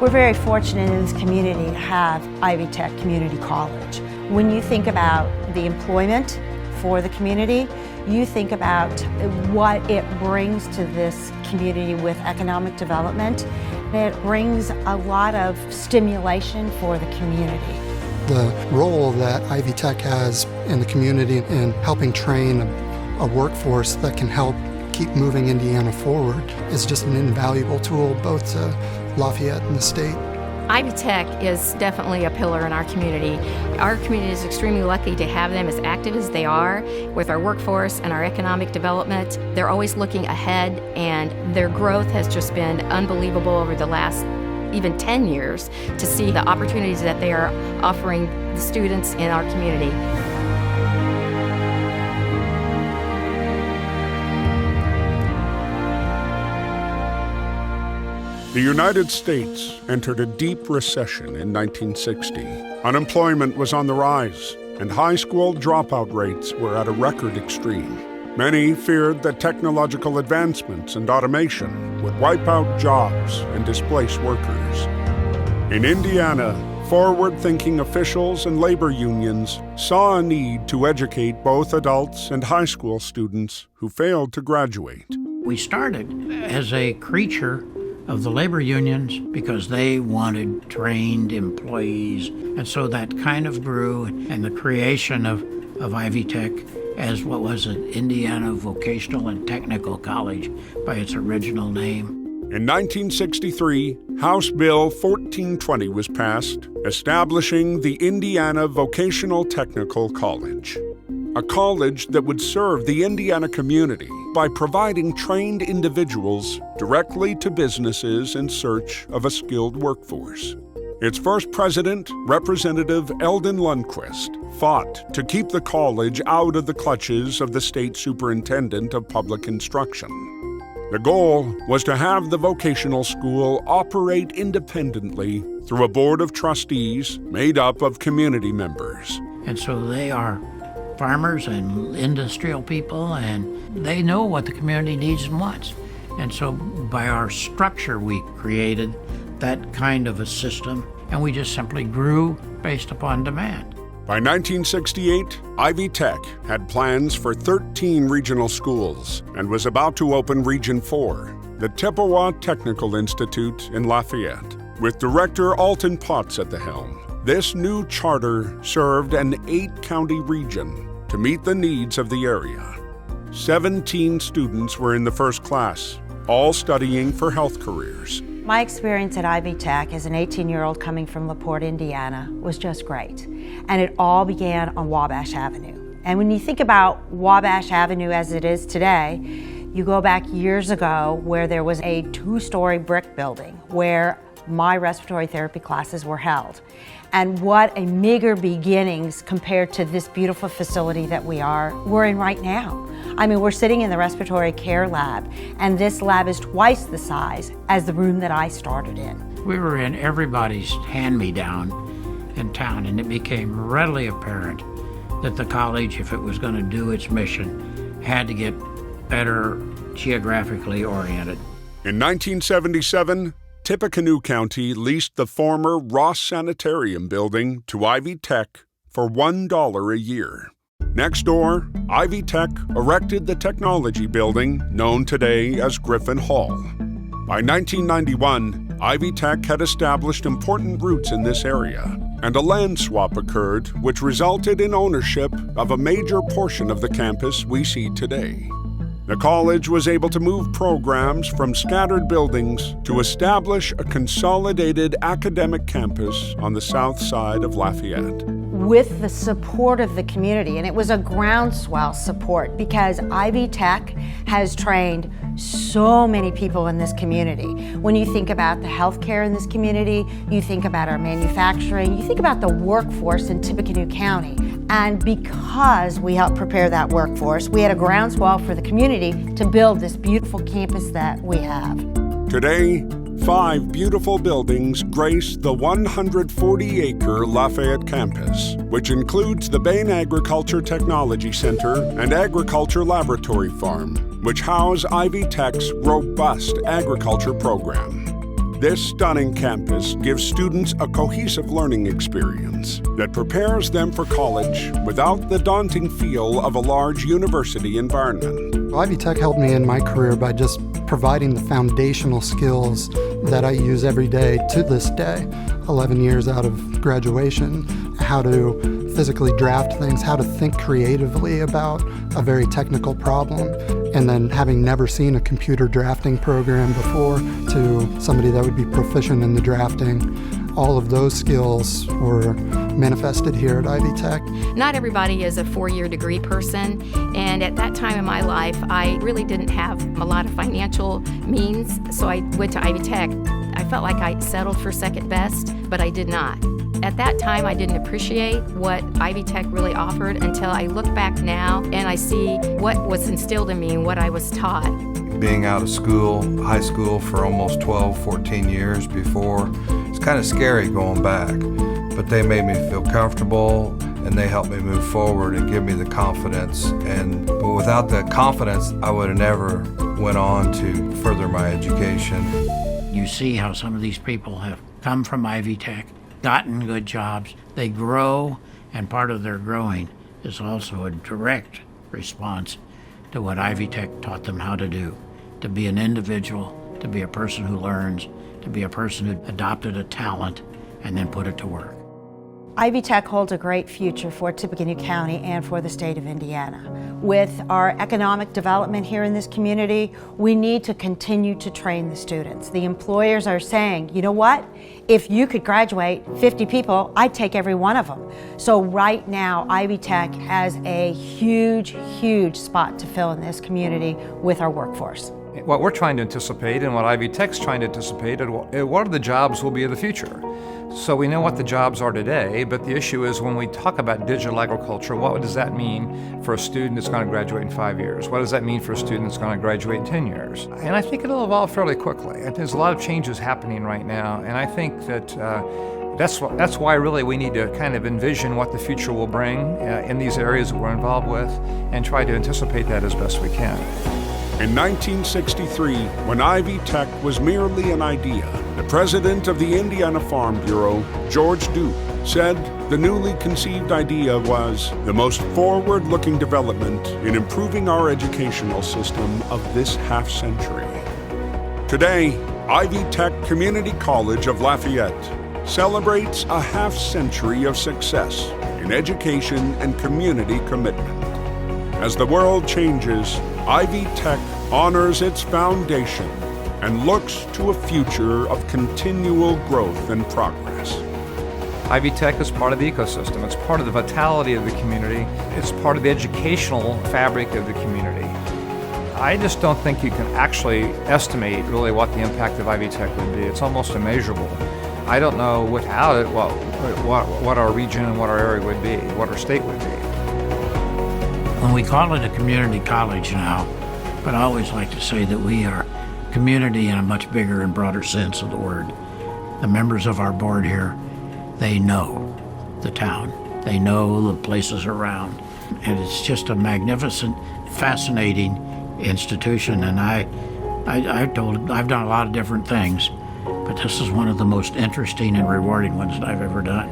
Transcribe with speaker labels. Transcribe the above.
Speaker 1: We're very fortunate in this community to have Ivy Tech Community College. When you think about the employment for the community, you think about what it brings to this community with economic development. It brings a lot of stimulation for the community.
Speaker 2: The role that Ivy Tech has in the community in helping train a workforce that can help keep moving Indiana forward is just an invaluable tool both to Lafayette and the state.
Speaker 3: Ivy Tech is definitely a pillar in our community. Our community is extremely lucky to have them as active as they are with our workforce and our economic development. They're always looking ahead, and their growth has just been unbelievable over the last even 10 years to see the opportunities that they are offering the students in our community.
Speaker 4: The United States entered a deep recession in 1960. Unemployment was on the rise, and high school dropout rates were at a record extreme. Many feared that technological advancements and automation would wipe out jobs and displace workers. In Indiana, forward-thinking officials and labor unions saw a need to educate both adults and high school students who failed to graduate.
Speaker 5: We started as a creature of the labor unions because they wanted trained employees. And so that kind of grew, and the creation of Ivy Tech as what was an Indiana Vocational and Technical College by its original name.
Speaker 4: In 1963, House Bill 1420 was passed, establishing the Indiana Vocational Technical College, a college that would serve the Indiana community by providing trained individuals directly to businesses in search of a skilled workforce. Its first president, Representative Eldon Lundquist, fought to keep the college out of the clutches of the state superintendent of public instruction. The goal was to have the vocational school operate independently through a board of trustees made up of community members.
Speaker 5: And so they are farmers and industrial people, and they know what the community needs and wants. And so by our structure, we created that kind of a system, and we just simply grew based upon demand.
Speaker 4: By 1968, Ivy Tech had plans for 13 regional schools and was about to open Region 4, the Chippewa Technical Institute in Lafayette. With Director Alton Potts at the helm, this new charter served an 8-county region to meet the needs of the area. 17 students were in the first class, all studying for health careers.
Speaker 1: My experience at Ivy Tech as an 18-year-old coming from LaPorte, Indiana, was just great. And it all began on Wabash Avenue. And when you think about Wabash Avenue as it is today, you go back years ago where there was a 2-story brick building where my respiratory therapy classes were held. And what a meager beginnings compared to this beautiful facility that we're in right now. I mean, we're sitting in the respiratory care lab, and this lab is twice the size as the room that I started in.
Speaker 5: We were in everybody's hand-me-down in town, and it became readily apparent that the college, if it was going to do its mission, had to get better geographically oriented.
Speaker 4: In 1977, Tippecanoe County leased the former Ross Sanitarium building to Ivy Tech for $1 a year. Next door, Ivy Tech erected the technology building known today as Griffin Hall. By 1991, Ivy Tech had established important roots in this area, and a land swap occurred which resulted in ownership of a major portion of the campus we see today. The college was able to move programs from scattered buildings to establish a consolidated academic campus on the south side of Lafayette.
Speaker 1: With the support of the community, and it was a groundswell support because Ivy Tech has trained so many people in this community. When you think about the healthcare in this community, you think about our manufacturing, you think about the workforce in Tippecanoe County. And because we helped prepare that workforce, we had a groundswell for the community to build this beautiful campus that we have.
Speaker 4: Today, 5 beautiful buildings grace the 140-acre Lafayette Campus, which includes the Bain Agriculture Technology Center and Agriculture Laboratory Farm, which house Ivy Tech's robust agriculture program. This stunning campus gives students a cohesive learning experience that prepares them for college without the daunting feel of a large university environment.
Speaker 2: Ivy Tech helped me in my career by just providing the foundational skills that I use every day to this day, 11 years out of graduation, how to physically draft things, how to think creatively about a very technical problem, and then having never seen a computer drafting program before to somebody that would be proficient in the drafting. All of those skills were manifested here at Ivy Tech.
Speaker 3: Not everybody is a four-year degree person, and at that time in my life, I really didn't have a lot of financial means, so I went to Ivy Tech. I felt like I settled for second best, but I did not. At that time, I didn't appreciate what Ivy Tech really offered until I look back now and I see what was instilled in me and what I was taught.
Speaker 6: Being out of school, high school for almost 12, 14 years before, it's kind of scary going back. But they made me feel comfortable and they helped me move forward and give me the confidence. But without that confidence, I would have never went on to further my education.
Speaker 5: You see how some of these people have come from Ivy Tech, gotten good jobs, they grow, and part of their growing is also a direct response to what Ivy Tech taught them how to do, to be an individual, to be a person who learns, to be a person who adopted a talent and then put it to work.
Speaker 1: Ivy Tech holds a great future for Tippecanoe County and for the state of Indiana. With our economic development here in this community, we need to continue to train the students. The employers are saying, you know what? If you could graduate 50 people, I'd take every one of them. So right now, Ivy Tech has a huge, huge spot to fill in this community with our workforce.
Speaker 7: What we're trying to anticipate and what Ivy Tech's trying to anticipate are what are the jobs will be of the future. So we know what the jobs are today, but the issue is when we talk about digital agriculture, what does that mean for a student that's going to graduate in 5 years? What does that mean for a student that's going to graduate in 10 years? And I think it'll evolve fairly quickly. There's a lot of changes happening right now, and I think that that's why really we need to kind of envision what the future will bring in these areas that we're involved with and try to anticipate that as best we can.
Speaker 4: In 1963, when Ivy Tech was merely an idea, the president of the Indiana Farm Bureau, George Duke, said the newly conceived idea was the most forward-looking development in improving our educational system of this half-century. Today, Ivy Tech Community College of Lafayette celebrates a half-century of success in education and community commitment. As the world changes, Ivy Tech honors its foundation and looks to a future of continual growth and progress.
Speaker 7: Ivy Tech is part of the ecosystem. It's part of the vitality of the community. It's part of the educational fabric of the community. I just don't think you can actually estimate really what the impact of Ivy Tech would be. It's almost immeasurable. I don't know without it what our region and what our area would be, what our state would be.
Speaker 5: When we call it a community college now, but I always like to say that we are community in a much bigger and broader sense of the word. The members of our board here, they know the town. They know the places around. And it's just a magnificent, fascinating institution. And I've done a lot of different things, but this is one of the most interesting and rewarding ones that I've ever done.